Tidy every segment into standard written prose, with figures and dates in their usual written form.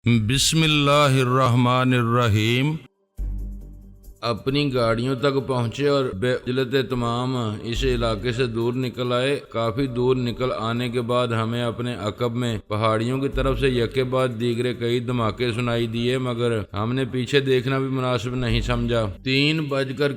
بسم اللہ الرحمن الرحیم۔ اپنی گاڑیوں تک پہنچے اور بے عجلت تمام اس علاقے سے دور نکل آئے۔ کافی دور نکل آنے کے بعد ہمیں اپنے عقب میں پہاڑیوں کی طرف سے یکے بعد دیگرے کئی دھماکے سنائی دیے، مگر ہم نے پیچھے دیکھنا بھی مناسب نہیں سمجھا۔ 3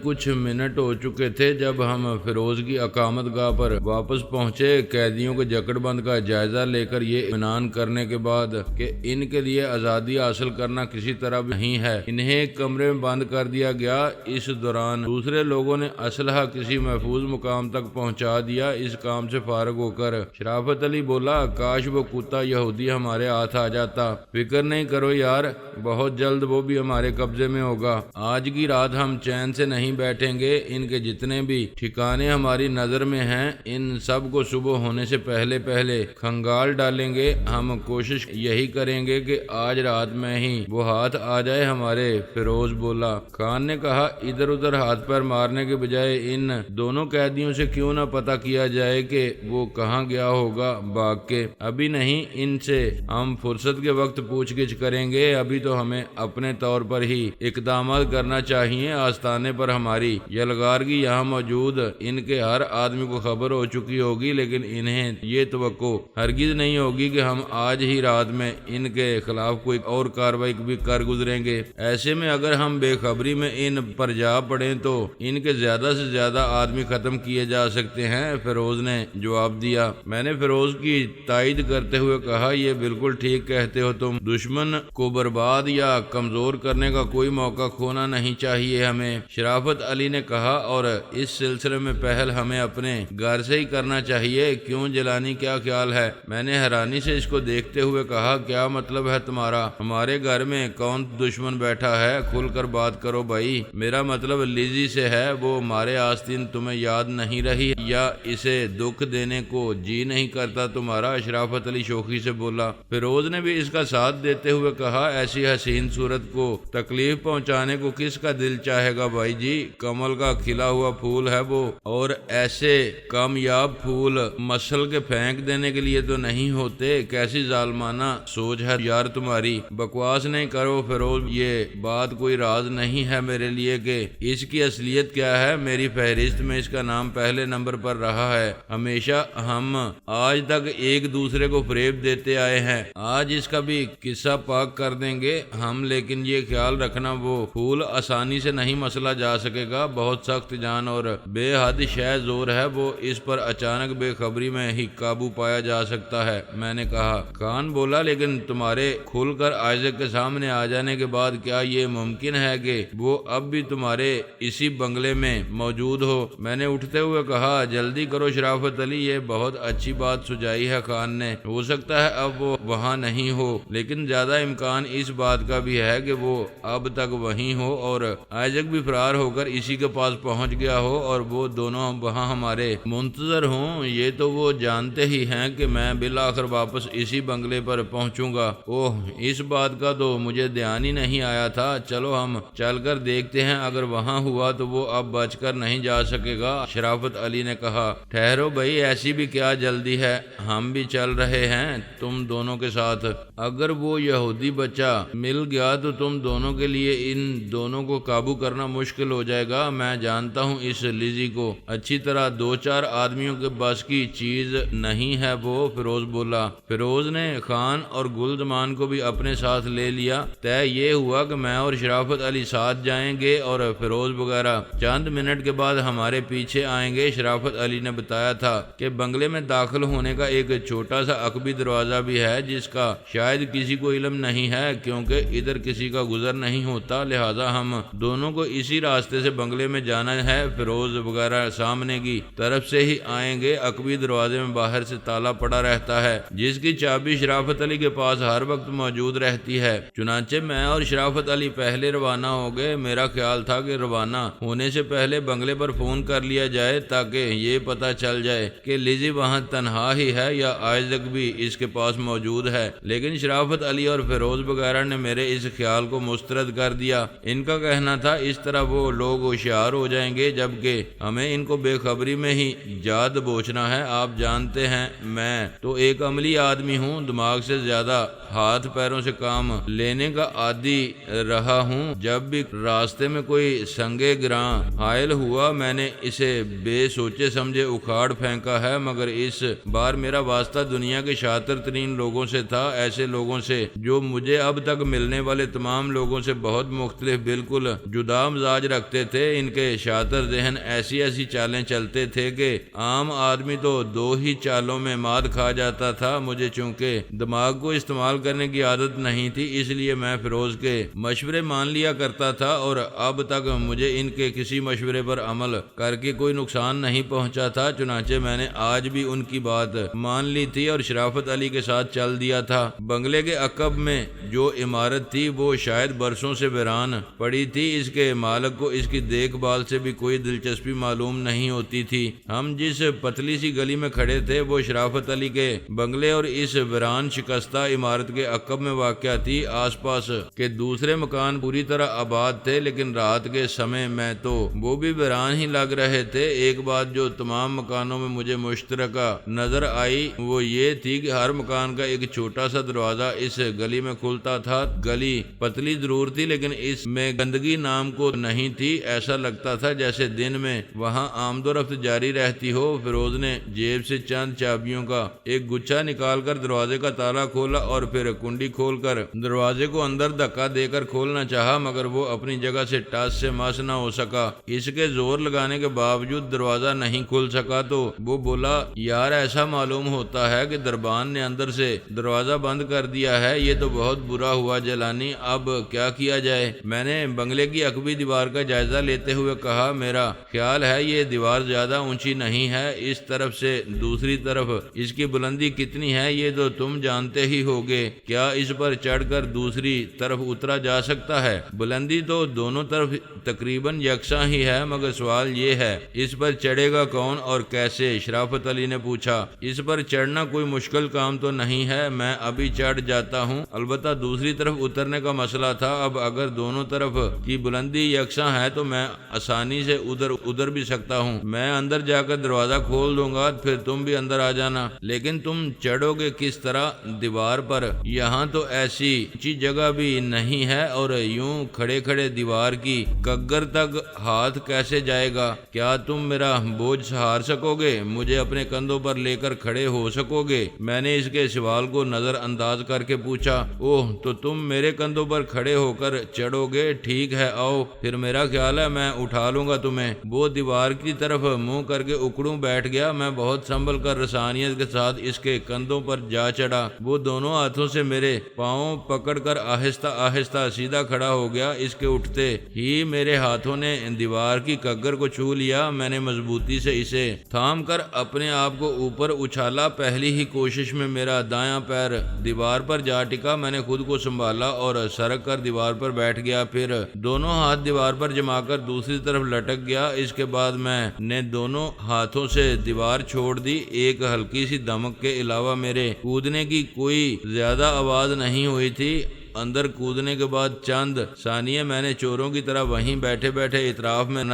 کچھ منٹ ہو چکے تھے جب ہم فیروز کی اقامت گاہ پر واپس پہنچے۔ قیدیوں کے جکڑ بند کا جائزہ لے کر یہ اطمینان کرنے کے بعد کہ ان کے لیے آزادی حاصل کرنا کسی طرح بھی نہیں ہے، انہیں ایک کمرے میں بند کر دیا گیا۔ اس دوران دوسرے لوگوں نے اسلحہ کسی محفوظ مقام تک پہنچا دیا۔ اس کام سے فارغ ہو کر شرافت علی بولا، کاش وہ کتا یہودی ہمارے ہاتھ آ جاتا۔ فکر نہیں کرو یار، بہت جلد وہ بھی ہمارے قبضے میں ہوگا۔ آج کی رات ہم چین سے نہیں بیٹھیں گے۔ ان کے جتنے بھی ٹھکانے ہماری نظر میں ہیں ان سب کو صبح ہونے سے پہلے کھنگال ڈالیں گے۔ ہم کوشش یہی کریں گے کہ آج رات میں ہی وہ ہاتھ آ جائے ہمارے۔ فیروز بولا۔ خان نے کہا، ادھر ادھر ہاتھ پیر مارنے کے بجائے ان دونوں قیدیوں سے کیوں نہ پتہ کیا جائے کہ وہ کہاں گیا ہوگا بھاگ کے۔ ابھی نہیں، ان سے ہم فرصت کے وقت پوچھ گچھ کریں گے۔ ابھی تو ہمیں اپنے طور پر ہی اقدامات کرنا چاہیے۔ آستانے پر ہماری یلغارگی یہاں موجود ان کے ہر آدمی کو خبر ہو چکی ہوگی، لیکن انہیں یہ توقع ہرگز نہیں ہوگی کہ ہم آج ہی رات میں ان کے خلاف کوئی اور کارروائی بھی کر گزریں گے۔ ایسے میں اگر ہم بے خبری میں ان پر جا پڑیں تو ان کے زیادہ سے زیادہ آدمی ختم کیے جا سکتے ہیں۔ فیروز نے جواب دیا۔ میں نے فیروز کی تائید کرتے ہوئے کہا، یہ بالکل ٹھیک کہتے ہو تم۔ دشمن کو برباد یا کمزور کرنے کا کوئی موقع کھونا نہیں چاہیے ہمیں، شرافت علی نے کہا، اور اس سلسلے میں پہل ہمیں اپنے گھر سے ہی کرنا چاہیے۔ کیوں جیلانی، کیا خیال ہے؟ میں نے حیرانی سے اس کو دیکھتے ہوئے کہا، کیا مطلب ہے تمہارا؟ ہمارے گھر میں کون دشمن بیٹھا ہے؟ کھل کر بات کرو بھائی۔ میرا مطلب لیزی سے ہے۔ وہ مارے آستین تمہیں یاد نہیں رہی یا اسے دکھ دینے کو جی نہیں کرتا تمہارا؟ شرافت علی شوخی سے بولا۔ فیروز نے بھی اس کا ساتھ دیتے ہوئے کہا، ایسی حسین صورت کو تکلیف پہنچانے کو کس کا دل چاہے گا بھائی جی؟ کمل کا کھلا ہوا پھول ہے وہ، اور ایسے کامیاب پھول مسل کے پھینک دینے کے لیے تو نہیں ہوتے۔ کیسی ظالمانہ سوچ ہے یار تمہاری۔ بکواس نہیں کرو فیروز، یہ بات کوئی راز نہیں ہے میرے لیے کہ اس کی اصلیت کیا ہے۔ میری فہرست میں اس کا نام پہلے نمبر پر رہا ہے۔ ہمیشہ ہم آج تک ایک دوسرے کو فریب دیتے آئے ہیں، آج اس کا بھی قصہ پاک کر دیں گے ہم، لیکن یہ خیال رکھنا وہ پھول آسانی سے نہیں مسلا جا سکے گا۔ بہت سخت جان اور بے حد شہ زور ہے وہ، اس پر اچانک بے خبری میں ہی قابو پایا جا سکتا ہے، میں نے کہا۔ خان بولا، لیکن تمہارے کھل کر آئزک کے سامنے آ جانے کے بعد کیا یہ ممکن ہے کہ وہ اب بھی تمہارے اسی بنگلے میں موجود ہو؟ میں نے اٹھتے ہوئے کہا، جلدی کرو شرافت علی، یہ بہت اچھی بات سجائی ہے خان نے۔ ہو سکتا ہے اب وہ وہاں نہیں ہو، لیکن زیادہ امکان اس بات کا بھی ہے کہ وہ اب تک وہیں ہو اور آئزک بھی فرار ہو کر اسی کے پاس پہنچ گیا ہو اور وہ دونوں وہاں ہمارے منتظر ہوں۔ یہ تو وہ جانتے ہی ہیں کہ میں بالآخر واپس اسی بنگلے پر پہنچوں گا۔ اوہ، اس بات کا تو مجھے دھیان ہی نہیں آیا تھا۔ چلو ہم چل کر دیکھتے ہیں، اگر وہاں ہوا تو وہ اب بچ کر نہیں جا سکے گا۔ شرافت علی نے کہا، ٹھہرو بھائی، ایسی بھی کیا جلدی ہے، ہم بھی چل رہے ہیں تم دونوں کے ساتھ۔ اگر وہ یہودی بچہ مل گیا تو تم دونوں کے لیے ان دونوں کو قابو کرنا مشکل ہو جائے گا۔ میں جانتا ہوں اس لیزی کو اچھی طرح، 2-4 آدمیوں کے بس کی چیز نہیں ہے وہ، فیروز بولا۔ فیروز نے خان اور گلزمان کو بھی اپنے ساتھ لے لیا۔ طے یہ ہوا کہ میں اور شرافت علی ساتھ جائیں گے اور فیروز وغیرہ چند منٹ کے بعد ہمارے پیچھے آئیں گے۔ شرافت علی نے بتایا تھا کہ بنگلے میں داخل ہونے کا ایک چھوٹا سا عقبی دروازہ بھی ہے جس کا شاید کسی کو علم نہیں ہے، کیونکہ ادھر کسی کا گزر نہیں ہوتا، لہذا ہم دونوں کو اسی راستے سے بنگلے میں جانا ہے۔ فیروز وغیرہ سامنے کی طرف سے ہی آئیں گے۔ عقبی دروازے میں باہر سے تالا پڑا رہتا ہے جس کی چابی شرافت علی کے پاس ہر وقت موجود رہتی ہے۔ چنانچہ میں اور شرافت علی پہلے روانہ ہو گئے۔ میرا خیال تھا کہ روانہ ہونے سے پہلے بنگلے پر فون کر لیا جائے تاکہ یہ پتہ چل جائے کہ لیزی وہاں تنہا ہی ہے یا آئزک بھی اس کے پاس موجود ہے، لیکن شرافت علی اور فیروز وغیرہ نے میرے اس خیال کو مسترد کر دیا۔ ان کا کہنا تھا اس طرح وہ لوگ ہوشیار ہو جائیں گے، جبکہ ہمیں ان کو بے خبری میں ہی جا دبوچنا ہے۔ آپ جانتے ہیں میں تو ایک عملی آدمی ہوں، دماغ سے زیادہ ہاتھ پیروں سے کام لینے کا عادی رہا ہوں۔ جب بھی راستے میں کوئی سنگے گراں حائل ہوا میں نے اسے بے سوچے سمجھے اکھاڑ پھینکا ہے، مگر اس بار میرا واسطہ دنیا کے شاطر ترین لوگوں سے تھا، ایسے لوگوں سے جو مجھے اب تک ملنے والے تمام لوگوں سے بہت مختلف، بالکل جدا مزاج رکھتے تھے۔ ان کے شاطر ذہن ایسی ایسی چالیں چلتے تھے کہ عام آدمی تو دو ہی چالوں میں مات کھا جاتا تھا۔ مجھے چونکہ دماغ کو استعمال کرنے کی عادت نہیں تھی، اس لیے میں فیروز کے مشورے مان لیا کرتا تھا، اور اب تک مجھے ان کے کسی مشورے پر عمل کر کے کوئی نقصان نہیں پہنچا تھا۔ چنانچہ میں نے آج بھی ان کی بات مان لی تھی اور شرافت علی کے ساتھ چل دیا تھا۔ بنگلے کے عقب میں جو عمارت تھی وہ شاید برسوں سے ویران پڑی تھی، اس کے مالک کو اس کی دیکھ بھال سے بھی کوئی دلچسپی معلوم نہیں ہوتی تھی۔ ہم جس پتلی سی گلی میں کھڑے تھے وہ شرافت علی کے بنگلے اور اس ویران شکستہ عمارت کے عقب میں واقع تھی۔ آس پاس کے دوسرے مکان پوری طرح آباد تھے، لیکن رات کے سمے میں تو وہ بھی ویران ہی لگ رہے تھے۔ ایک بات جو تمام مکانوں میں مجھے مشترکہ نظر آئی وہ یہ تھی کہ ہر مکان کا ایک چھوٹا سا دروازہ اس گلی میں کھلتا تھا۔ گلی پتلی ضرور تھی لیکن اس میں گندگی نام کو نہیں تھی۔ ایسا لگتا تھا جیسے دن میں وہاں آمد و رفت جاری رہتی ہو۔ فیروز نے جیب سے چند چابیوں کا ایک گچھا نکال کر دروازے کا تالا کھولا اور پھر کنڈی کھول کر دروازے کو اندر دھکا دے کر کھولنا چاہا، مگر وہ اپنی جگہ سے ٹاس سے مس نہ ہو سکا۔ اس کے زور لگانے کے باوجود دروازہ نہیں کھل سکا تو وہ بولا، یار ایسا معلوم ہوتا ہے کہ دربان نے اندر سے دروازہ بند کر دیا ہے، یہ تو بہت برا ہوا جیلانی، اب کیا کیا جائے؟ میں نے بنگلے کی عقبی دیوار کا جائزہ لیتے ہوئے کہا، میرا خیال ہے یہ دیوار زیادہ اونچی نہیں ہے، اس طرف سے دوسری طرف اس کی بلندی کتنی ہے یہ تو تم جانتے ہی ہوگے، کیا اس پر چڑھ کر دوسری طرف اترا جا سکتا ہے؟ بلندی تو دونوں طرف تقریباً یکساں ہی ہے، مگر سوال یہ ہے اس پر چڑھے گا کون اور کیسے؟ شرافت علی نے پوچھا۔ اس پر چڑھنا کوئی مشکل کام تو نہیں ہے، میں ابھی چڑھ جاتا ہوں، البتہ دوسری طرف اترنے کا مسئلہ تھا۔ اب اگر دونوں طرف کی بلندی یکساں ہے تو میں آسانی سے ادھر بھی سکتا ہوں، میں اندر جا کر دروازہ کھول دوں گا، پھر تم بھی اندر آ جانا، لیکن تم چڑھو گے کس طرح دیوار پر؟ یہاں تو ایسی اونچی جگہ بھی نہیں ہے، اور یوں کھڑے کھڑے دیوار کی کگر تک ہاتھ کیسے جائے گا؟ کیا تم میرا بوجھ سہار سکو گے؟ مجھے اپنے کندھوں پر لے کر کھڑے ہو سکو گے؟ میں نے اس کے سوال کو نظر انداز کر کے پوچھا۔ اوہ، تو تم میرے کندھوں پر کھڑے ہو کر چڑھو گے؟ ٹھیک ہے، آؤ، پھر میرا خیال ہے میں اٹھا لوں گا تمہیں۔ وہ دیوار کی طرف منہ کر کے اکڑوں بیٹھ گیا۔ میں بہت سنبھل کر رسانیت کے ساتھ اس کے کندھوں پر جا چڑھا۔ وہ دونوں ہاتھوں سے میرے پاؤں پکڑ کر آہستہ آہستہ سیدھا کھڑا ہو گیا۔ اس کے اٹھتے ہی میرے ہاتھوں نے دیوار کی کگر کو چھو لیا۔ میں نے مضبوطی سے اسے تھام کر اپنے آپ کو اوپر اچھالا۔ پہلی ہی کوشش میں میرا دایاں پیر دیوار پر جا ٹکا۔ میں نے خود کو سنبھالا اور سرک کر دیوار پر بیٹھ گیا، پھر دونوں ہاتھ دیوار پر جما کر دوسری طرف لٹک گیا۔ اس کے بعد میں نے دونوں ہاتھوں سے دیوار چھوڑ دی۔ ایک ہلکی سی دمک کے علاوہ میرے کودنے کی کوئی زیادہ آواز نہیں ہوئی تھی۔ اندر کودنے کے بعد چند ثانیے میں نے چوروں کی طرح وہیں بیٹھے بیٹھے اطراف میں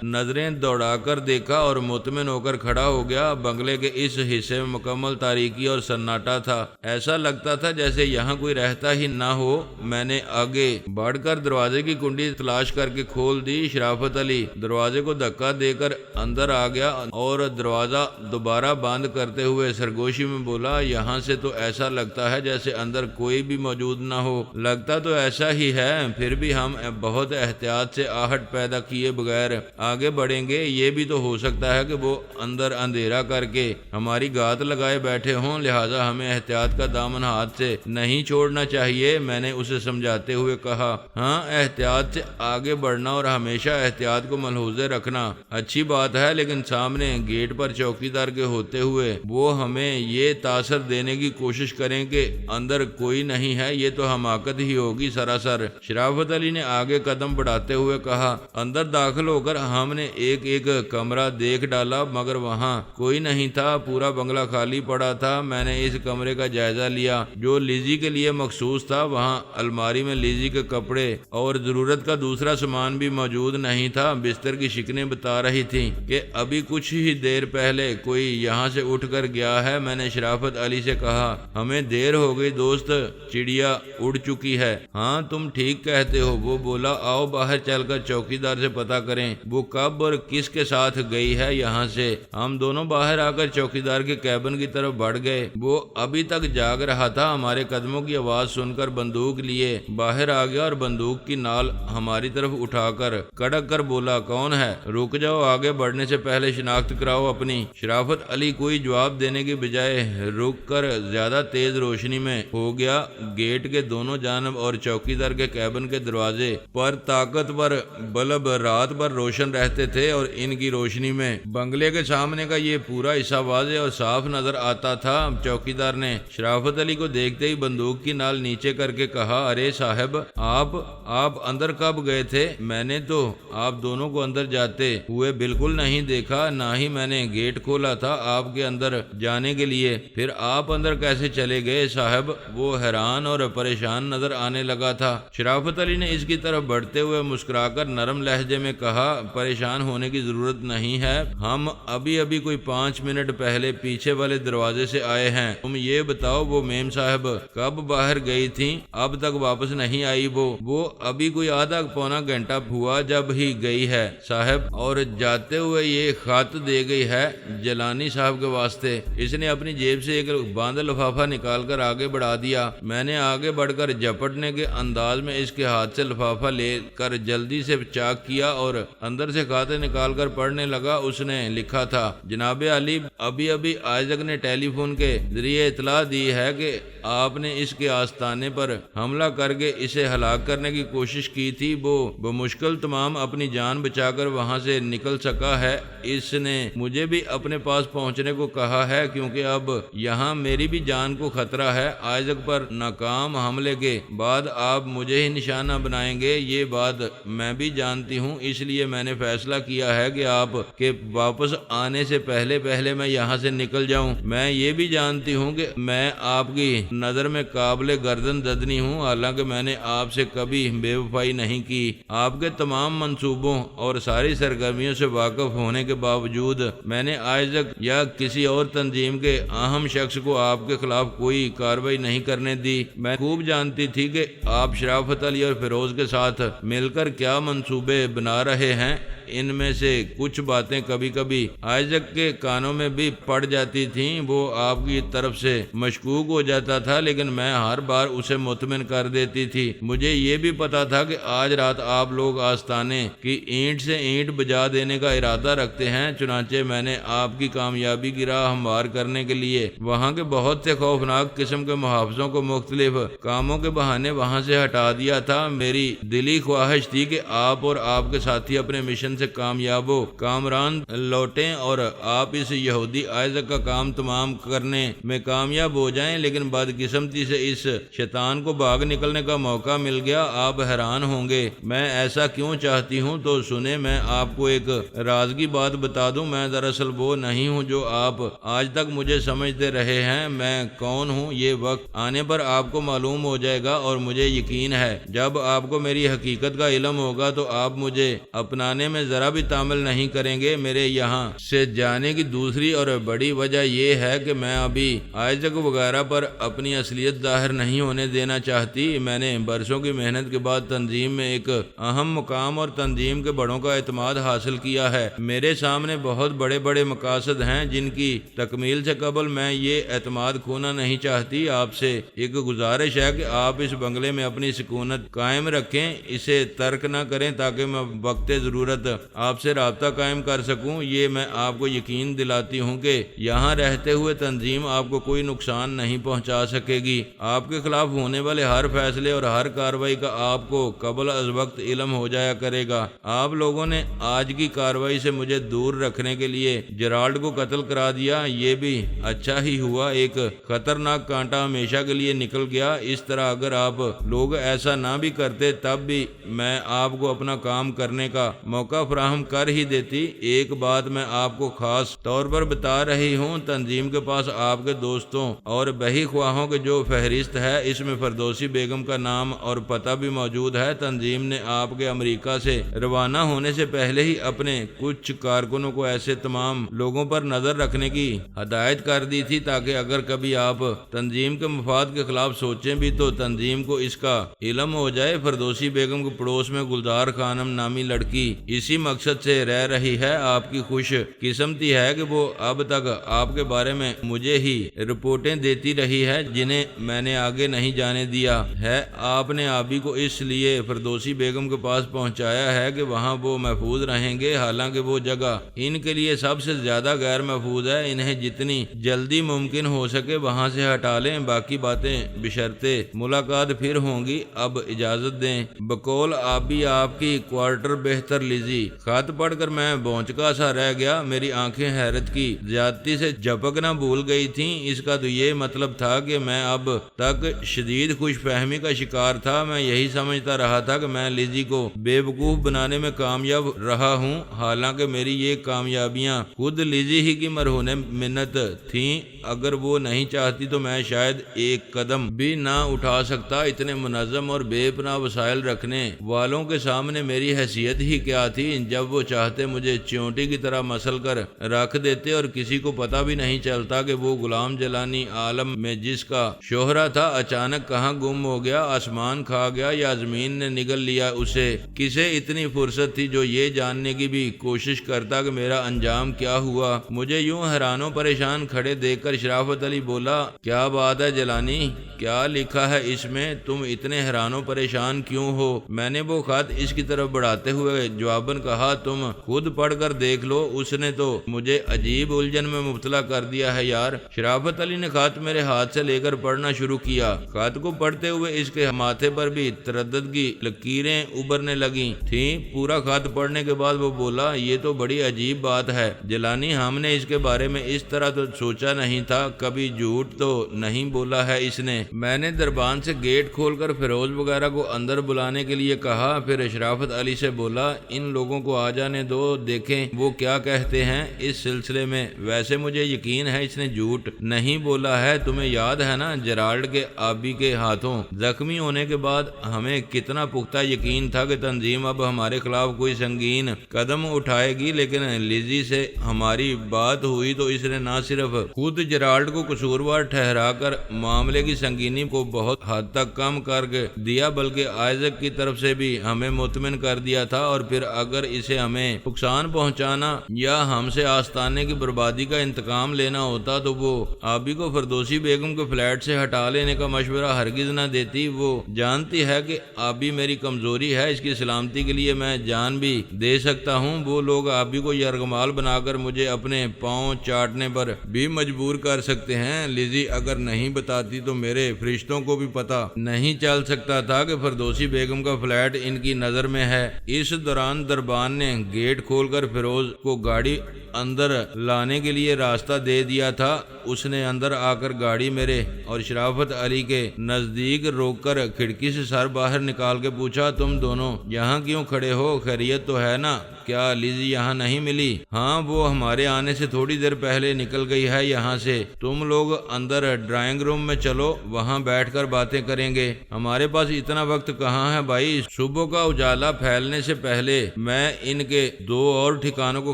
نظریں دوڑا کر دیکھا اور مطمئن ہو کر کھڑا ہو گیا۔ بنگلے کے اس حصے میں مکمل تاریکی اور سناٹا تھا، ایسا لگتا تھا جیسے یہاں کوئی رہتا ہی نہ ہو۔ میں نے آگے بڑھ کر دروازے کی کنڈی تلاش کر کے کھول دی۔ شرافت علی دروازے کو دھکا دے کر اندر آ گیا اور دروازہ دوبارہ بند کرتے ہوئے سرگوشی میں بولا، یہاں سے تو ایسا لگتا ہے جیسے اندر کوئی بھی موجود نہ ہو۔ لگتا تو ایسا ہی ہے، پھر بھی ہم بہت احتیاط سے آہٹ پیدا کیے بغیر آگے بڑھیں گے۔ یہ بھی تو ہو سکتا ہے کہ وہ اندر اندھیرا کر کے ہماری گھات لگائے بیٹھے ہوں، لہٰذا ہمیں احتیاط کا دامن ہاتھ سے نہیں چھوڑنا چاہیے۔ میں نے اسے سمجھاتے ہوئے کہا، ہاں، احتیاط سے آگے بڑھنا اور ہمیشہ احتیاط کو ملحوظ رکھنا اچھی بات ہے، لیکن سامنے گیٹ پر چوکیدار کے ہوتے ہوئے وہ ہمیں یہ تاثر دینے کی کوشش کریں کہ اندر کوئی نہیں ہے، یہ تو حماقت ہی ہوگی سراسر۔ شرافت علی نے آگے قدم بڑھاتے ہوئے کہا، اندر داخل ہو کر ہم نے ایک ایک کمرہ دیکھ ڈالا مگر وہاں کوئی نہیں تھا، پورا بنگلہ خالی پڑا تھا۔ میں نے اس کمرے کا جائزہ لیا جو لیزی کے لیے مخصوص تھا، وہاں الماری میں لیزی کے کپڑے اور ضرورت کا دوسرا سامان بھی موجود نہیں تھا۔ بستر کی شکنیں بتا رہی تھیں کہ ابھی کچھ ہی دیر پہلے کوئی یہاں سے اٹھ کر گیا ہے۔ میں نے شرافت علی سے کہا، ہمیں دیر ہو گئی دوست، چڑیا اڑ چکی ہے۔ ہاں تم ٹھیک کہتے ہو، وہ بولا، آؤ باہر چل کر چوکیدار سے پتہ کریں وہ کب اور کس کے ساتھ گئی ہے یہاں سے۔ ہم دونوں باہر آ کر چوکیدار کے کیبن کی طرف بڑھ گئے۔ وہ ابھی تک جاگ رہا تھا، ہمارے قدموں کی آواز سن کر بندوق لیے باہر آ گیا اور بندوق کی نال ہماری طرف اٹھا کر کڑک کر بولا، کون ہے؟ رک جاؤ، آگے بڑھنے سے پہلے شناخت کراؤ اپنی۔ شرافت علی کوئی جواب دینے کی بجائے رک کر زیادہ تیز روشنی میں ہو گیا۔ گیٹ کے دونوں جانب اور چوکیدار کے کیبن کے دروازے پر طاقتور بلب رات بھر روشن رہتے تھے اور ان کی روشنی میں بنگلے کے سامنے کا یہ پورا حصہ واضح اور صاف نظر آتا تھا۔ چوکیدار نے شرافت علی کو دیکھتے ہی بندوق کی نال نیچے کر کے کہا، ارے صاحب، آپ اندر کب گئے تھے؟ میں نے تو آپ دونوں کو اندر جاتے ہوئے بالکل نہیں دیکھا، نہ ہی میں نے گیٹ کھولا تھا آپ کے اندر جانے کے لیے۔ پھر آپ اندر کیسے چلے گئے صاحب؟ وہ حیران اور پریشان نظر آنے لگا تھا۔ شرافت علی نے اس کی طرف بڑھتے ہوئے مسکرا کر نرم لہجے میں کہا، پریشان ہونے کی ضرورت نہیں ہے، ہم ابھی کوئی 5 منٹ پہلے پیچھے والے دروازے سے آئے ہیں۔ تم یہ بتاؤ وہ میم صاحب کب باہر گئی تھی؟ اب تک واپس نہیں آئی۔ وہ ابھی کوئی آدھا پونا گھنٹہ ہوا جب ہی گئی ہے صاحب، اور جاتے ہوئے یہ خط دے گئی ہے جلانی صاحب کے واسطے۔ اس نے اپنی جیب سے ایک باندھا لفافہ نکال کر آگے بڑھا دیا۔ میں نے آگے بڑھ کر جھپٹنے کے انداز میں اس کے ہاتھ سے لفافہ لے کر جلدی سے چاک کیا اور اندر سے خاتے نکال کر پڑھنے لگا۔ اس نے لکھا تھا، جناب علی، ابھی آئزک نے ٹیلی فون کے ذریعے اطلاع دی ہے کہ آپ نے اس کے آستانے پر حملہ کر کے اسے ہلاک کرنے کی کوشش کی تھی۔ وہ بمشکل تمام اپنی جان بچا کر وہاں سے نکل سکا ہے۔ اس نے مجھے بھی اپنے پاس پہنچنے کو کہا ہے کیونکہ اب یہاں میری بھی جان کو خطرہ ہے۔ آئزک پر ناکام حملے کے بعد آپ مجھے ہی نشانہ بنائیں گے، یہ بات میں بھی جانتی ہوں، اس لیے میں نے فیصلہ کیا ہے کہ آپ کے واپس آنے سے پہلے میں یہاں سے نکل جاؤں۔ میں یہ بھی جانتی ہوں کہ میں آپ کی نظر میں قابل گردن زدنی ہوں، حالانکہ میں نے آپ سے کبھی بے وفائی نہیں کی۔ آپ کے تمام منصوبوں اور ساری سرگرمیوں سے واقف ہونے کے باوجود میں نے آج تک یا کسی اور تنظیم کے اہم شخص کو آپ کے خلاف کوئی کارروائی نہیں کرنے دی۔ میں خوب جانتی تھی کہ آپ شرافت علی اور فیروز کے ساتھ مل کر کیا منصوبے بنا رہے ہیں۔ ان میں سے کچھ باتیں کبھی کبھی آئزک کے کانوں میں بھی پڑ جاتی تھیں۔ وہ آپ کی طرف سے مشکوک ہو جاتا تھا لیکن میں ہر بار اسے مطمئن کر دیتی تھی۔ مجھے یہ بھی پتا تھا کہ آج رات آپ لوگ آستانے کی اینٹ سے اینٹ بجا دینے کا ارادہ رکھتے ہیں، چنانچہ میں نے آپ کی کامیابی کی راہ ہموار کرنے کے لیے وہاں کے بہت سے خوفناک قسم کے محافظوں کو مختلف کاموں کے بہانے وہاں سے ہٹا دیا تھا۔ میری دلی خواہش تھی کہ آپ اور آپ کے ساتھی اپنے مشن سے کامیاب ہو کامران لوٹیں اور آپ اس یہودی آئزک کا کام تمام کرنے میں کامیاب ہو جائیں، لیکن بدقسمتی سے اس شیطان کو بھاگ نکلنے کا موقع مل گیا۔ آپ حیران ہوں گے میں ایسا کیوں چاہتی ہوں، تو سنیں میں آپ کو ایک راز کی بات بتا دوں۔ میں دراصل وہ نہیں ہوں جو آپ آج تک مجھے سمجھتے رہے ہیں۔ میں کون ہوں یہ وقت آنے پر آپ کو معلوم ہو جائے گا، اور مجھے یقین ہے جب آپ کو میری حقیقت کا علم ہوگا تو آپ مجھے اپنانے میں ذرا بھی تعامل نہیں کریں گے۔ میرے یہاں سے جانے کی دوسری اور بڑی وجہ یہ ہے کہ میں ابھی آئزک وغیرہ پر اپنی اصلیت ظاہر نہیں ہونے دینا چاہتی۔ میں نے برسوں کی محنت کے بعد تنظیم میں ایک اہم مقام اور تنظیم کے بڑوں کا اعتماد حاصل کیا ہے۔ میرے سامنے بہت بڑے مقاصد ہیں جن کی تکمیل سے قبل میں یہ اعتماد کھونا نہیں چاہتی۔ آپ سے ایک گزارش ہے کہ آپ اس بنگلے میں اپنی سکونت قائم رکھیں، اسے ترک نہ کریں تاکہ میں وقت ضرورت آپ سے رابطہ قائم کر سکوں، یہ میں آپ کو یقین دلاتی ہوں کہ یہاں رہتے ہوئے تنظیم آپ کو کوئی نقصان نہیں پہنچا سکے گی۔ آپ کے خلاف ہونے والے ہر فیصلے اور ہر کارروائی کا آپ کو قبل از وقت علم ہو جایا کرے گا۔ آپ لوگوں نے آج کی کارروائی سے مجھے دور رکھنے کے لیے جیرالڈ کو قتل کرا دیا، یہ بھی اچھا ہی ہوا، ایک خطرناک کانٹا ہمیشہ کے لیے نکل گیا۔ اس طرح اگر آپ لوگ ایسا نہ بھی کرتے تب بھی میں آپ کو اپنا کام کرنے کا موقع فراہم کر ہی دیتی۔ ایک بات میں آپ کو خاص طور پر بتا رہی ہوں، تنظیم کے پاس آپ کے دوستوں اور بہی خواہوں کے جو فہرست ہے اس میں فردوسی بیگم کا نام اور پتہ بھی موجود ہے۔ تنظیم نے آپ کے امریکہ سے روانہ ہونے سے پہلے ہی اپنے کچھ کارکنوں کو ایسے تمام لوگوں پر نظر رکھنے کی ہدایت کر دی تھی تاکہ اگر کبھی آپ تنظیم کے مفاد کے خلاف سوچیں بھی تو تنظیم کو اس کا علم ہو جائے۔ فردوسی بیگم کے پڑوس میں گلزار خانم نامی لڑکی اسی مقصد سے رہ رہی ہے۔ آپ کی خوش قسمتی ہے کہ وہ اب تک آپ کے بارے میں مجھے ہی رپورٹیں دیتی رہی ہے جنہیں میں نے آگے نہیں جانے دیا ہے۔ آپ نے آبی کو اس لیے فردوسی بیگم کے پاس پہنچایا ہے کہ وہاں وہ محفوظ رہیں گے، حالانکہ وہ جگہ ان کے لیے سب سے زیادہ غیر محفوظ ہے۔ انہیں جتنی جلدی ممکن ہو سکے وہاں سے ہٹا لیں، باقی باتیں بشرطے ملاقات پھر ہوں گی۔ اب اجازت دیں۔ بقول آبی آپ کی کوارٹر بہتر لیزی۔ خط پڑھ کر میں بونچکا سا رہ گیا، میری آنکھیں حیرت کی زیادتی سے جھپکنا بھول گئی تھیں۔ اس کا تو یہ مطلب تھا کہ میں اب تک شدید خوش فہمی کا شکار تھا۔ میں یہی سمجھتا رہا تھا کہ میں لیزی کو بے وقوف بنانے میں کامیاب رہا ہوں، حالانکہ میری یہ کامیابیاں خود لیزی ہی کی مرہون منت تھیں۔ اگر وہ نہیں چاہتی تو میں شاید ایک قدم بھی نہ اٹھا سکتا۔ اتنے منظم اور بے پناہ وسائل رکھنے والوں کے سامنے میری حیثیت ہی کیا تھی؟ جب وہ چاہتے مجھے چیونٹی کی طرح مسل کر رکھ دیتے اور کسی کو پتہ بھی نہیں چلتا کہ وہ غلام جیلانی عالم میں جس کا شہرہ تھا اچانک کہاں گم ہو گیا، آسمان کھا گیا یا زمین نے نگل لیا اسے۔ کسے اتنی فرصت تھی جو یہ جاننے کی بھی کوشش کرتا کہ میرا انجام کیا ہوا؟ مجھے یوں حیران و پریشان کھڑے دیکھ کر شرافت علی بولا، کیا بات ہے جیلانی، کیا لکھا ہے اس میں؟ تم اتنے حیران و پریشان کیوں ہو؟ میں نے وہ خط اس کی طرف بڑھاتے ہوئے جواباً کہا، تم خود پڑھ کر دیکھ لو، اس نے تو مجھے عجیب الجھن میں مبتلا کر دیا ہے یار۔ شرافت علی نے خط میرے ہاتھ سے لے کر پڑھنا شروع کیا۔ خط کو پڑھتے ہوئے اس کے ماتھے پر بھی تردد کی لکیریں ابھرنے لگی تھیں۔ پورا خط پڑھنے کے بعد وہ بولا، یہ تو بڑی عجیب بات ہے جیلانی، ہم نے اس کے بارے میں اس طرح تو سوچا نہیں تھا، کبھی جھوٹ تو نہیں بولا ہے اس نے؟ میں نے دربان سے گیٹ کھول کر فیروز وغیرہ کو اندر بلانے کے لیے کہا، پھر شرافت علی سے بولا، ان لوگوں کو آ جانے دو، دیکھیں وہ کیا کہتے ہیں اس سلسلے میں۔ ویسے مجھے یقین ہے اس نے جھوٹ نہیں بولا ہے۔ تمہیں یاد ہے نا جیرالڈ کے آبی کے ہاتھوں زخمی ہونے کے بعد ہمیں کتنا پختہ یقین تھا کہ تنظیم اب ہمارے خلاف کوئی سنگین قدم اٹھائے گی، لیکن لیزی سے ہماری بات ہوئی تو اس نے نہ صرف خود جیرالڈ کو قصوروار ٹھہرا کر معاملے کی سنگینی کو بہت حد تک کم کر دیا بلکہ آئزک کی طرف سے بھی ہمیں مطمئن کر دیا تھا، اور پھر اگر اسے ہمیں نقصان پہنچانا یا ہم سے آستانے کی بربادی کا انتقام لینا ہوتا تو وہ آبی کو فردوسی بیگم کے فلیٹ سے ہٹا لینے کا مشورہ ہرگز نہ دیتی۔ وہ جانتی ہے کہ آبی میری کمزوری ہے، اس کی سلامتی کے لیے میں جان بھی دے سکتا ہوں۔ وہ لوگ آبی کو یرغمال بنا کر مجھے اپنے پاؤں چاٹنے پر بھی مجبور کر سکتے ہیں۔ لیزی اگر نہیں بتاتی تو میرے فرشتوں کو بھی پتہ نہیں چل سکتا تھا کہ فردوسی بیگم کا فلیٹ ان کی نظر میں ہے۔ اس دوران دربان نے گیٹ کھول کر فیروز کو گاڑی اندر لانے کے لیے راستہ دے دیا تھا۔ اس نے اندر آ کر گاڑی میرے اور شرافت علی کے نزدیک روک کر کھڑکی سے سر باہر نکال کے پوچھا، تم دونوں یہاں کیوں کھڑے ہو؟ خیریت تو ہے نا؟ کیا لیزی یہاں نہیں ملی؟ ہاں، وہ ہمارے آنے سے تھوڑی دیر پہلے نکل گئی ہے یہاں سے۔ تم لوگ اندر ڈرائنگ روم میں چلو، وہاں بیٹھ کر باتیں کریں گے۔ ہمارے پاس اتنا وقت کہاں ہے بھائی، صبح کا اجالا پھیلنے سے پہلے میں ان کے 2 اور ٹھکانوں کو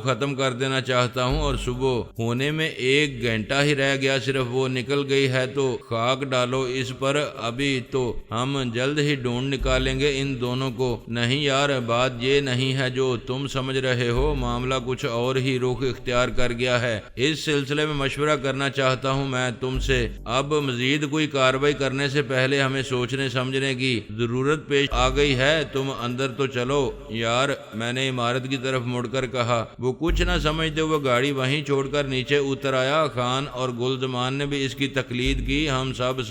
ختم کر دینا چاہتا ہوں، اور صبح ہونے میں 1 گھنٹہ ہی رہ گیا صرف۔ وہ نکل گئی ہے تو خاک ڈالو اس پر، ابھی تو ہم جلد ہی ڈھونڈ نکالیں گے ان دونوں کو۔ نہیں یار، بات یہ نہیں ہے جو تم سمجھ رہے ہو، معاملہ کچھ اور ہی رخ اختیار کر گیا ہے۔ اس سلسلے میں مشورہ کرنا چاہتا ہوں میں تم سے۔ اب مزید کوئی کارروائی کرنے سے پہلے ہمیں سوچنے سمجھنے کی ضرورت پیش آ گئی ہے۔ تم اندر تو چلو یار، میں نے عمارت کی طرف مڑ کر کہا۔ وہ کچھ نہ سمجھتے ہوئے گاڑی وہیں چھوڑ کر نیچے اتر آیا۔ خان اور گلزمان نے بھی اس کی تقلید کی۔ ہم سب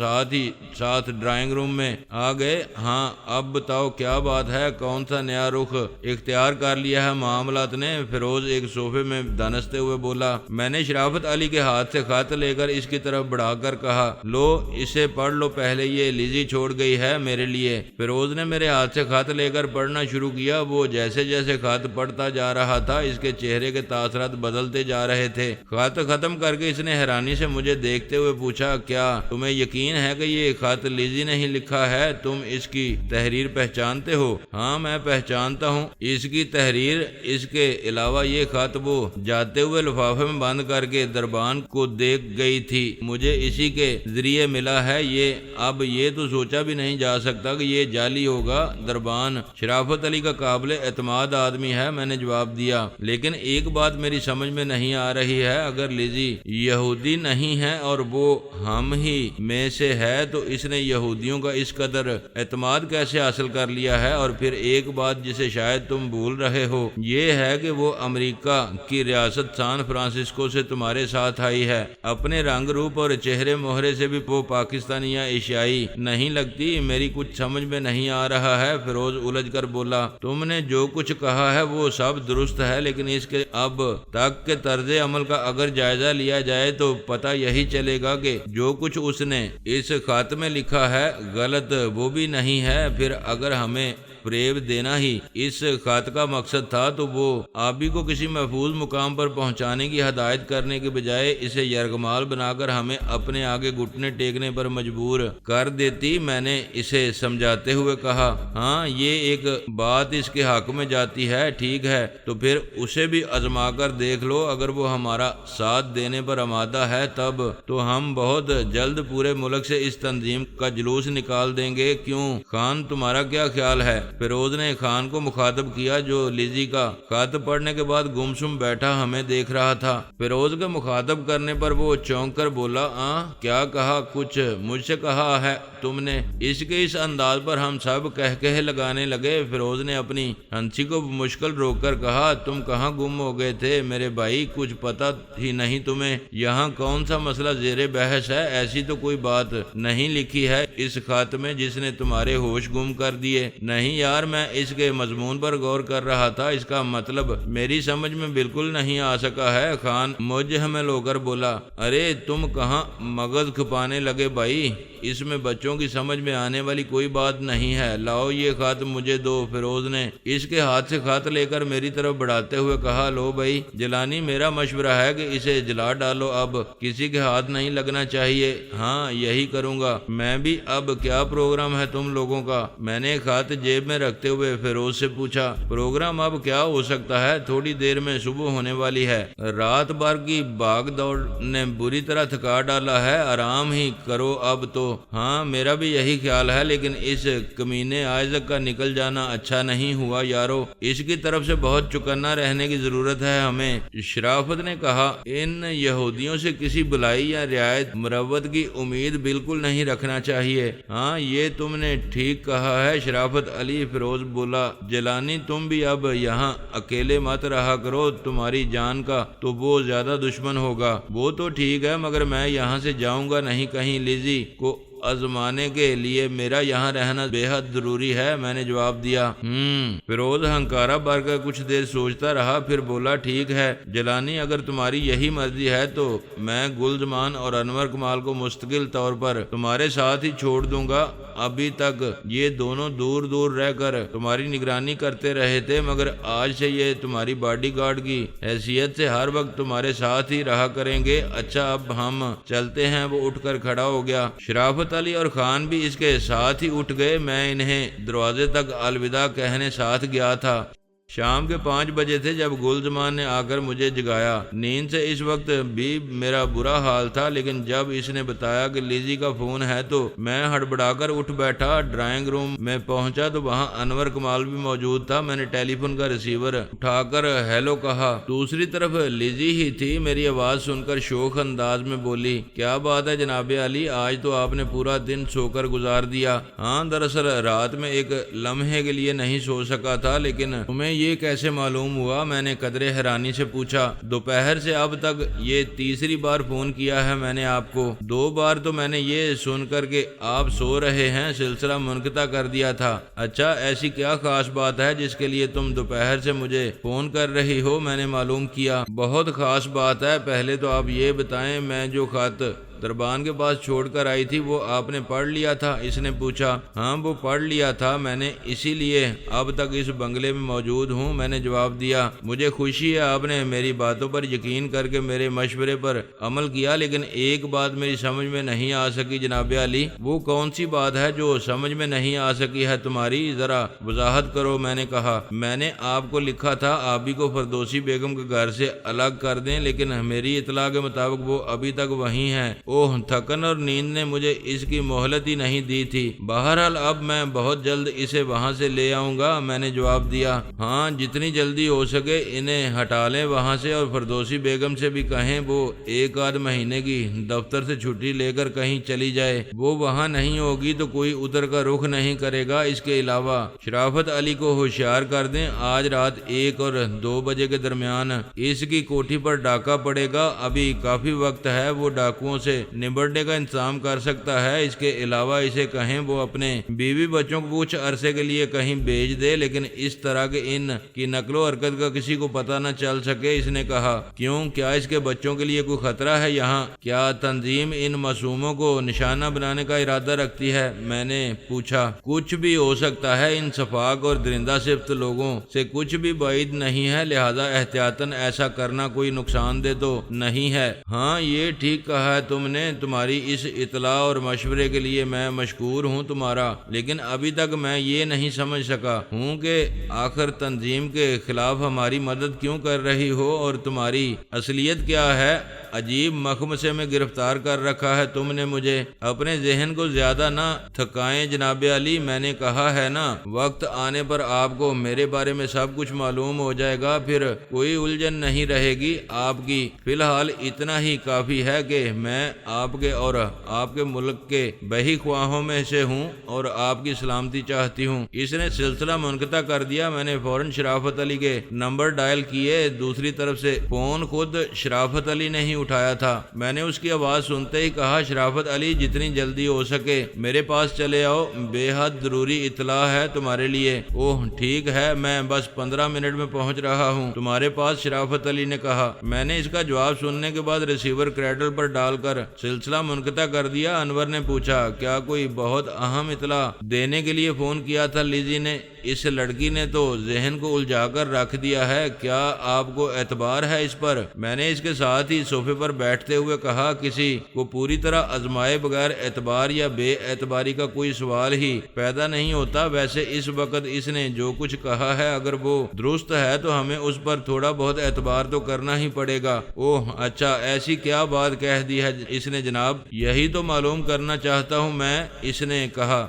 ساتھ ڈرائنگ روم میں آ گئے۔ ہاں اب بتاؤ کیا بات ہے، کون سا نیا رخ اختیار کر لیا ہے معاملات نے؟ فیروز ایک صوفے میں دھنستے ہوئے بولا۔ میں نے شرافت علی کے ہاتھ سے خط لے کر اس کی طرف بڑھا کر کہا، لو اسے پڑھ لو پہلے، یہ لیزی چھوڑ گئی ہے میرے لیے۔ فیروز نے میرے ہاتھ سے خط لے کر پڑھنا شروع کیا۔ وہ جیسے جیسے خط پڑھتا جا رہا تھا اس کے چہرے کے تاثرات بدلتے جا رہے تھے۔ خط ختم کر کے اس نے حیرانی سے مجھے دیکھتے ہوئے پوچھا، کیا تمہیں یقین ہے کہ یہ خط لیزی نے ہی لکھا ہے؟ تم اس کی تحریر پہچانتے ہو؟ ہاں میں پہچانتا ہوں اس کی تحریر۔ اس کے علاوہ یہ خط وہ جاتے ہوئے لفافے میں بند کر کے دربان کو دیکھ گئی تھی، مجھے اسی کے ذریعے ملا ہے یہ۔ اب یہ تو سوچا بھی نہیں جا سکتا کہ یہ جعلی ہوگا۔ دربان شرافت علی کا قابل اعتماد آدمی ہے، میں نے جواب دیا، لیکن ایک بات میری سمجھ میں نہیں آ رہی ہے، اگر لیزی یہودی نہیں ہے اور وہ ہم ہی میں سے ہے تو اس نے یہودیوں کا اس قدر اعتماد کیسے حاصل کر لیا ہے؟ اور پھر ایک بات جسے شاید تم بھول رہے ہو، یہ ہے کہ وہ امریکہ کی ریاست سان فرانسسکو سے تمہارے ساتھ آئی ہے۔ اپنے رنگ روپ اور چہرے مہرے سے بھی وہ پاکستانی یا ایشیائی نہیں لگتی۔ میری کچھ سمجھ میں نہیں آ رہا ہے۔ فیروز الجھ کر بولا، تم نے جو کچھ کہا ہے وہ سب درست ہے، لیکن اس کے اب تک کے طرز عمل کا اگر جائزہ لیا جائے تو پتہ یہی چلے گا کہ جو کچھ اس نے اس خط میں لکھا ہے غلط وہ بھی نہیں ہے۔ پھر اگر ہمیں فریب دینا ہی اس خط کا مقصد تھا تو وہ آبی کو کسی محفوظ مقام پر پہنچانے کی ہدایت کرنے کے بجائے اسے یرغمال بنا کر ہمیں اپنے آگے گھٹنے ٹیکنے پر مجبور کر دیتی۔ میں نے اسے سمجھاتے ہوئے کہا، ہاں یہ ایک بات اس کے حق میں جاتی ہے، ٹھیک ہے تو پھر اسے بھی آزما کر دیکھ لو۔ اگر وہ ہمارا ساتھ دینے پر آمادہ ہے تب تو ہم بہت جلد پورے ملک سے اس تنظیم کا جلوس نکال دیں گے۔ کیوں خان، تمہارا کیا خیال ہے؟ فیروز نے خان کو مخاطب کیا جو لیزی کا خط پڑھنے کے بعد گمسم بیٹھا ہمیں دیکھ رہا تھا۔ فیروز کے مخاطب کرنے پر وہ چونک کر بولا، کیا کہا؟ کچھ مجھ سے کہا ہے تم نے؟ اس کے اس انداز پر ہم سب کہہ لگانے لگے۔ فیروز نے اپنی ہنسی کو مشکل روک کر کہا، تم کہاں گم ہو گئے تھے میرے بھائی؟ کچھ پتہ ہی نہیں تمہیں یہاں کون سا مسئلہ زیر بحث ہے؟ ایسی تو کوئی بات نہیں لکھی ہے اس خط میں جس نے تمہارے ہوش گم کر دیے۔ نہیں یار، میں اس کے مضمون پر غور کر رہا تھا، اس کا مطلب میری سمجھ میں بالکل نہیں آ سکا ہے۔ خان مجھمل ہو کر بولا، ارے تم کہاں مغز کھپانے لگے بھائی، اس میں بچوں کی سمجھ میں آنے والی کوئی بات نہیں ہے۔ لاؤ یہ خط مجھے دو۔ فیروز نے اس کے ہاتھ سے خط لے کر میری طرف بڑھاتے ہوئے کہا، لو بھائی جلانی، میرا مشورہ ہے کہ اسے جلا ڈالو، اب کسی کے ہاتھ نہیں لگنا چاہیے۔ ہاں یہی کروں گا میں بھی۔ اب کیا پروگرام ہے تم لوگوں کا؟ میں نے خط جیب میں رکھتے ہوئے فیروز سے پوچھا۔ پروگرام اب کیا ہو سکتا ہے، تھوڑی دیر میں صبح ہونے والی ہے۔ رات بھر کی بھاگ دوڑ نے بری طرح تھکا ڈالا ہے، آرام ہی کرو اب تو۔ ہاں میرا بھی یہی خیال ہے، لیکن اس کمینے آئزک کا نکل جانا اچھا نہیں ہوا یارو، اس کی طرف سے بہت چوکنا رہنے کی ضرورت ہے ہمیں۔ شرافت نے کہا، ان یہودیوں سے کسی بلائی یا رعایت مروت کی امید بالکل نہیں رکھنا چاہیے۔ ہاں یہ تم نے ٹھیک کہا ہے شرافت علی۔ فیروز بولا، جیلانی تم بھی اب یہاں اکیلے مت رہا کرو، تمہاری جان کا تو وہ زیادہ دشمن ہوگا۔ وہ تو ٹھیک ہے، مگر میں یہاں سے جاؤں گا نہیں کہیں، لیزی کو آزمانے کے لیے میرا یہاں رہنا بے حد ضروری ہے، میں نے جواب دیا۔ فیروز ہنکارا بھر کر کچھ دیر سوچتا رہا، پھر بولا، ٹھیک ہے جیلانی، اگر تمہاری یہی مرضی ہے تو میں گلزمان اور انور کمال کو مستقل طور پر تمہارے ساتھ ہی چھوڑ دوں گا۔ ابھی تک یہ دونوں دور دور رہ کر تمہاری نگرانی کرتے رہے تھے، مگر آج سے یہ تمہاری باڈی گارڈ کی حیثیت سے ہر وقت تمہارے ساتھ ہی رہا کریں گے۔ اچھا اب ہم چلتے ہیں۔ وہ اٹھ کر کھڑا ہو گیا۔ شرافت علی اور خان بھی اس کے ساتھ ہی اٹھ گئے۔ میں انہیں دروازے تک الوداع کہنے ساتھ گیا تھا۔ شام کے 5 بجے تھے جب گلزمان نے آ کر مجھے جگایا۔ نیند سے اس وقت بھی میرا برا حال تھا، لیکن جب اس نے بتایا کہ لیزی کا فون ہے تو میں ہڑبڑا کر اٹھ بیٹھا۔ ڈرائنگ روم میں پہنچا تو وہاں انور کمال بھی موجود تھا۔ میں نے ٹیلی فون کا ریسیور اٹھا کر ہیلو کہا۔ دوسری طرف لیزی ہی تھی۔ میری آواز سن کر شوخ انداز میں بولی، کیا بات ہے جناب علی، آج تو آپ نے پورا دن سو کر گزار دیا۔ ہاں، دراصل رات میں ایک لمحے کے لیے نہیں سو سکا تھا، لیکن تمہیں یہ کیسے معلوم ہوا؟ میں نے قدرے حیرانی سے پوچھا۔ دوپہر سے اب تک یہ تیسری بار فون کیا ہے میں نے آپ کو۔ 2 بار تو میں نے یہ سن کر کہ آپ سو رہے ہیں سلسلہ منقطع کر دیا تھا۔ اچھا، ایسی کیا خاص بات ہے جس کے لیے تم دوپہر سے مجھے فون کر رہی ہو؟ میں نے معلوم کیا۔ بہت خاص بات ہے۔ پہلے تو آپ یہ بتائیں، میں جو خط دربان کے پاس چھوڑ کر آئی تھی وہ آپ نے پڑھ لیا تھا؟ اس نے پوچھا۔ ہاں، وہ پڑھ لیا تھا میں نے، اسی لیے اب تک اس بنگلے میں موجود ہوں، میں نے جواب دیا۔ مجھے خوشی ہے آپ نے میری باتوں پر یقین کر کے میرے مشورے پر عمل کیا، لیکن ایک بات میری سمجھ میں نہیں آ سکی جناب علی۔ وہ کون سی بات ہے جو سمجھ میں نہیں آ سکی ہے تمہاری؟ ذرا وضاحت کرو۔ میں نے کہا، میں نے آپ کو لکھا تھا آبی کو فردوسی بیگم کے گھر سے الگ کر دیں، لیکن میری اطلاع کے مطابق وہ ابھی تک وہیں ہیں۔ اوہ، تھکن اور نیند نے مجھے اس کی مہلت ہی نہیں دی تھی۔ بہرحال اب میں بہت جلد اسے وہاں سے لے آؤں گا، میں نے جواب دیا۔ ہاں، جتنی جلدی ہو سکے انہیں ہٹا لیں وہاں سے، اور فردوسی بیگم سے بھی کہیں وہ 1 آدھ مہینے کی دفتر سے چھٹی لے کر کہیں چلی جائے۔ وہ وہاں نہیں ہوگی تو کوئی ادھر کا رخ نہیں کرے گا۔ اس کے علاوہ شرافت علی کو ہوشیار کر دیں، آج رات 1 اور 2 بجے کے درمیان اس کی کوٹھی پر ڈاکہ پڑے گا۔ ابھی کافی وقت ہے، وہ ڈاکوؤں سے نبٹنے کا انتظام کر سکتا ہے۔ اس کے علاوہ اسے کہیں وہ اپنے بیوی بچوں کو کچھ عرصے کے لیے کہیں بھیج دے، لیکن اس طرح کے ان کی نقل و حرکت کا کسی کو پتہ نہ چل سکے۔ اس نے کہا، کیوں؟ کیا اس کے بچوں کے لیے کوئی خطرہ ہے یہاں؟ کیا تنظیم ان معصوموں کو نشانہ بنانے کا ارادہ رکھتی ہے؟ میں نے پوچھا۔ کچھ بھی ہو سکتا ہے، ان شفاق اور درندہ صفت لوگوں سے کچھ بھی بعید نہیں ہے، لہذا احتیاطاً ایسا کرنا کوئی نقصان دہ تو نہیں ہے۔ ہاں، یہ ٹھیک کہا ہے تم نے۔ تمہاری اس اطلاع اور مشورے کے لیے میں مشکور ہوں تمہارا، لیکن ابھی تک میں یہ نہیں سمجھ سکا ہوں کہ آخر تنظیم کے خلاف ہماری مدد کیوں کر رہی ہو، اور تمہاری اصلیت کیا ہے؟ عجیب مخمصے میں گرفتار کر رکھا ہے تم نے مجھے۔ اپنے ذہن کو زیادہ نہ تھکائیں جناب علی، میں نے کہا ہے نا، وقت آنے پر آپ کو میرے بارے میں سب کچھ معلوم ہو جائے گا، پھر کوئی الجھن نہیں رہے گی آپ کی۔ فی الحال اتنا ہی کافی ہے کہ میں آپ کے اور آپ کے ملک کے بہی خواہوں میں سے ہوں اور آپ کی سلامتی چاہتی ہوں۔ اس نے سلسلہ منقطع کر دیا۔ میں نے فوراً شرافت علی کے نمبر ڈائل کیے۔ دوسری طرف سے فون خود شرافت علی نے ہی اٹھایا تھا۔ میں نے اس کی آواز سنتے ہی کہا، شرافت علی، جتنی جلدی ہو سکے میرے پاس چلے آؤ، بے حد ضروری اطلاع ہے تمہارے لیے۔ اوہ، ٹھیک ہے، میں بس 15 منٹ میں پہنچ رہا ہوں تمہارے پاس، شرافت علی نے کہا۔ میں نے اس کا جواب سننے کے بعد ریسیور کریڈل پر ڈال کر سلسلہ منقطع کر دیا۔ انور نے پوچھا، کیا کوئی بہت اہم اطلاع دینے کے لیے فون کیا تھا لیزی نے؟ اس لڑکی نے تو ذہن کو الجھا کر رکھ دیا ہے، کیا آپ کو اعتبار ہے اس پر؟ میں نے اس کے ساتھ ہی صوفے پر بیٹھتے ہوئے کہا، کسی کو پوری طرح آزمائے بغیر اعتبار یا بے اعتباری کا کوئی سوال ہی پیدا نہیں ہوتا۔ ویسے اس وقت اس نے جو کچھ کہا ہے اگر وہ درست ہے تو ہمیں اس پر تھوڑا بہت اعتبار تو کرنا ہی پڑے گا۔ اوہ اچھا، ایسی کیا بات کہہ دی ہے اس نے جناب؟ یہی تو معلوم کرنا چاہتا ہوں میں، اس نے کہا۔